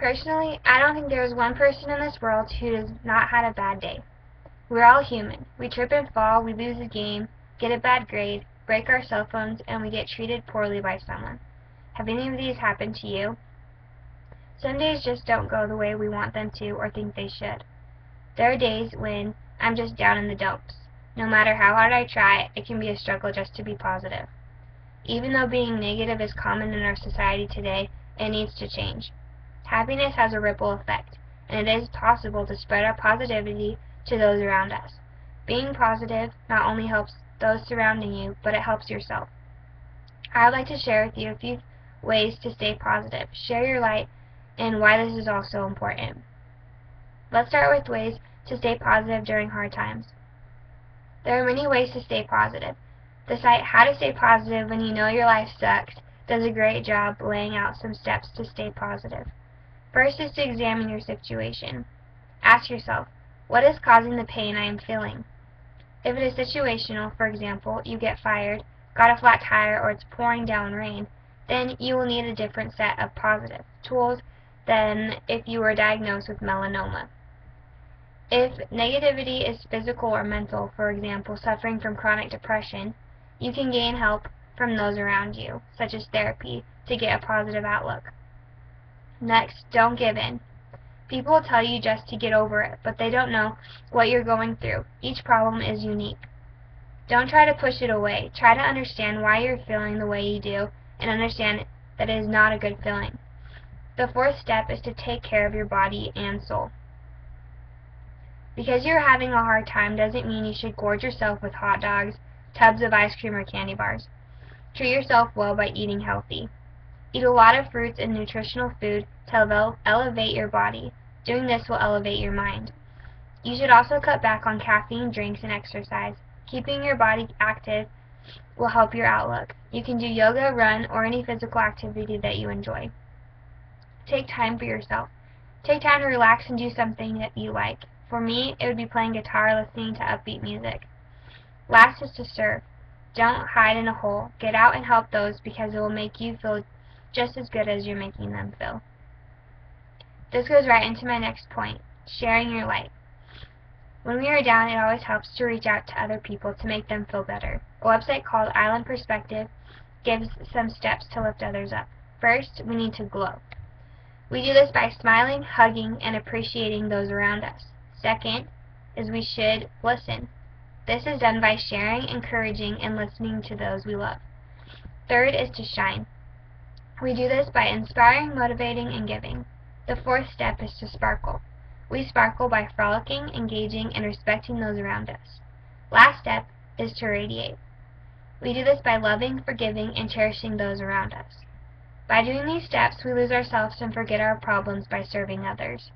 Personally, I don't think there is one person in this world who has not had a bad day. We're all human. We trip and fall, we lose a game, get a bad grade, break our cell phones, and we get treated poorly by someone. Have any of these happened to you? Some days just don't go the way we want them to or think they should. There are days when I'm just down in the dumps. No matter how hard I try, it can be a struggle just to be positive. Even though being negative is common in our society today, it needs to change. Happiness has a ripple effect, and it is possible to spread our positivity to those around us. Being positive not only helps those surrounding you, but it helps yourself. I would like to share with you a few ways to stay positive, share your light, and why this is also important. Let's start with ways to stay positive during hard times. There are many ways to stay positive. The site How to Stay Positive When You Know Your Life Sucks does a great job laying out some steps to stay positive. First is to examine your situation. Ask yourself, what is causing the pain I am feeling? If it is situational, for example, you get fired, got a flat tire, or it's pouring down rain, then you will need a different set of positive tools than if you were diagnosed with melanoma. If negativity is physical or mental, for example, suffering from chronic depression, you can gain help from those around you, such as therapy, to get a positive outlook. Next, don't give in. People will tell you just to get over it, but they don't know what you're going through. Each problem is unique. Don't try to push it away. Try to understand why you're feeling the way you do, and understand that it is not a good feeling. The fourth step is to take care of your body and soul. Because you're having a hard time doesn't mean you should gorge yourself with hot dogs, tubs of ice cream, or candy bars. Treat yourself well by eating healthy. Eat a lot of fruits and nutritional food to elevate your body. Doing this will elevate your mind. You should also cut back on caffeine drinks and exercise. Keeping your body active will help your outlook. You can do yoga, run, or any physical activity that you enjoy. Take time for yourself. Take time to relax and do something that you like. For me, it would be playing guitar or listening to upbeat music. Last is to serve. Don't hide in a hole. Get out and help those because it will make you feel just as good as you're making them feel. This goes right into my next point, sharing your light. When we are down, it always helps to reach out to other people to make them feel better. A website called Island Perspective gives some steps to lift others up. First, we need to glow. We do this by smiling, hugging, and appreciating those around us. Second is we should listen. This is done by sharing, encouraging, and listening to those we love. Third is to shine. We do this by inspiring, motivating, and giving. The fourth step is to sparkle. We sparkle by frolicking, engaging, and respecting those around us. Last step is to radiate. We do this by loving, forgiving, and cherishing those around us. By doing these steps, we lose ourselves and forget our problems by serving others.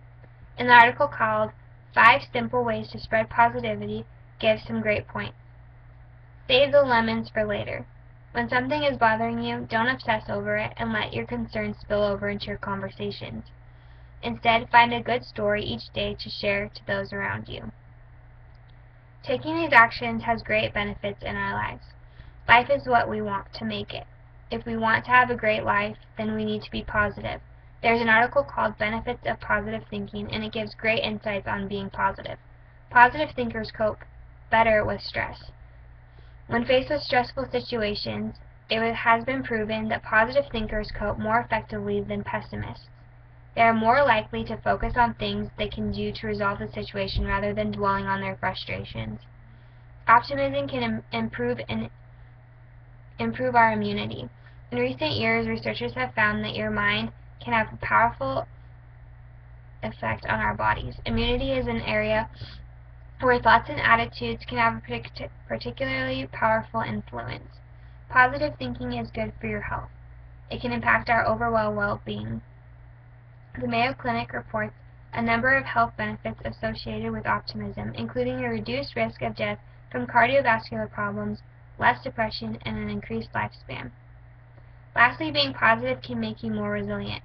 An article called 5 Simple Ways to Spread Positivity gives some great points. Save the lemons for later. When something is bothering you, don't obsess over it and let your concerns spill over into your conversations. Instead, find a good story each day to share to those around you. Taking these actions has great benefits in our lives. Life is what we want to make it. If we want to have a great life, then we need to be positive. There's an article called Benefits of Positive Thinking, and it gives great insights on being positive. Positive thinkers cope better with stress. When faced with stressful situations, it has been proven that positive thinkers cope more effectively than pessimists. They are more likely to focus on things they can do to resolve the situation rather than dwelling on their frustrations. Optimism can improve our immunity. In recent years, researchers have found that your mind can have a powerful effect on our bodies. Immunity is an area where thoughts and attitudes can have a particularly powerful influence. Positive thinking is good for your health. It can impact our overall well-being. The Mayo Clinic reports a number of health benefits associated with optimism, including a reduced risk of death from cardiovascular problems, less depression, and an increased lifespan. Lastly, being positive can make you more resilient.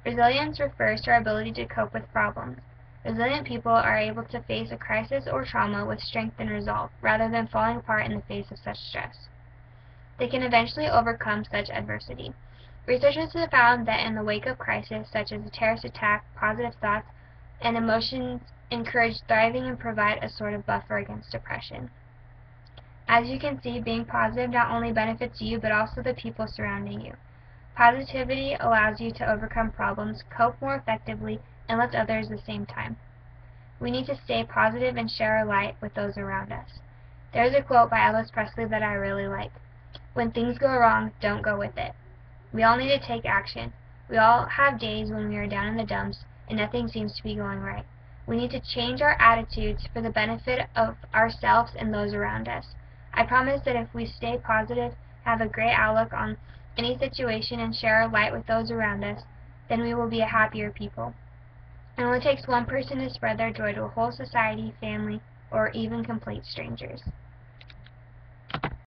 Resilience refers to our ability to cope with problems. Resilient people are able to face a crisis or trauma with strength and resolve, rather than falling apart in the face of such stress. They can eventually overcome such adversity. Researchers have found that in the wake of crisis, such as a terrorist attack, positive thoughts and emotions encourage thriving and provide a sort of buffer against depression. As you can see, being positive not only benefits you but also the people surrounding you. Positivity allows you to overcome problems, cope more effectively, and lift others at the same time. We need to stay positive and share our light with those around us. There's a quote by Elvis Presley that I really like. When things go wrong, don't go with it. We all need to take action. We all have days when we are down in the dumps and nothing seems to be going right. We need to change our attitudes for the benefit of ourselves and those around us. I promise that if we stay positive, have a great outlook on any situation, and share our light with those around us, then we will be a happier people. It only takes one person to spread their joy to a whole society, family, or even complete strangers.